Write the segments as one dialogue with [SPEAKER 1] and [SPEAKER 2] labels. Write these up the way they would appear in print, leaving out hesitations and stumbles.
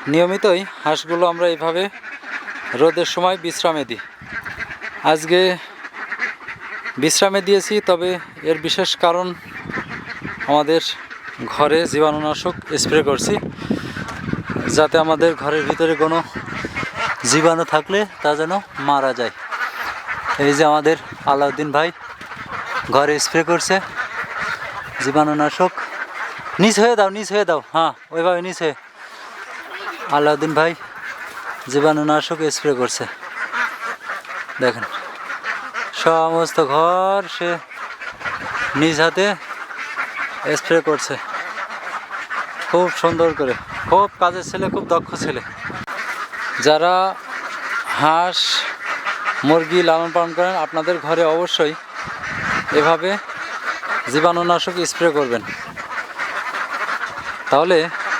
[SPEAKER 1] নিয়মিতই হাঁসগুলো আমরা এইভাবে রোদের সময় বিশ্রামে দিই। আজকে বিশ্রামে দিয়েছি, তবে এর বিশেষ কারণ আমাদের ঘরে জীবাণুনাশক স্প্রে করছি, যাতে আমাদের ঘরের ভিতরে কোনো জীবাণু থাকলে তা যেন মারা যায়। এই যে আমাদের আলাউদ্দিন ভাই ঘরে স্প্রে করছে জীবাণুনাশক। নিচ হয়ে দাও, হ্যাঁ ওইভাবে নিচ হয়ে। আলাউদ্দিন ভাই জীবাণুনাশক স্প্রে করছে, দেখেন সমস্ত ঘর সে নিজ হাতে স্প্রে করছে, খুব সুন্দর করে। খুব কাজের ছেলে, খুব দক্ষ ছেলে। যারা হাঁস মুরগি লালন পালন করেন, আপনাদের ঘরে অবশ্যই এভাবে জীবাণুনাশক স্প্রে করবেন। তাহলে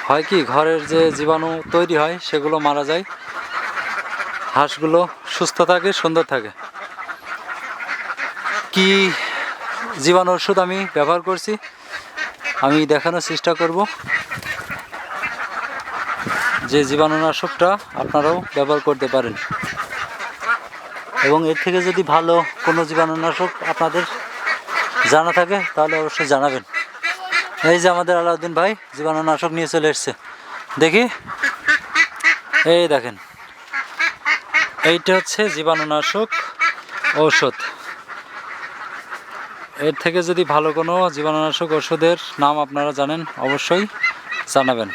[SPEAKER 1] হয় কি, ঘরের যে জীবাণু তৈরি হয় সেগুলো মারা যায়, হাঁসগুলো সুস্থ থাকে, সুন্দর থাকে। কি জীবাণু ওষুধ আমি ব্যবহার করছি আমি দেখানোর চেষ্টা করব, যে জীবাণুনাশকটা আপনারাও ব্যবহার করতে পারেন। এবং এর থেকে যদি ভালো কোনো জীবাণুনাশক আপনাদের জানা থাকে তাহলে অবশ্যই জানাবেন। এই যে আমাদের আলাউদ্দিন ভাই জীবাণুনাশক নিয়ে চলে এসছে, দেখি। এই দেখেন, এইটা হচ্ছে জীবাণুনাশক ঔষধ। এর থেকে যদি ভালো কোনো জীবাণুনাশক ওষুধের নাম আপনারা জানেন অবশ্যই জানাবেন।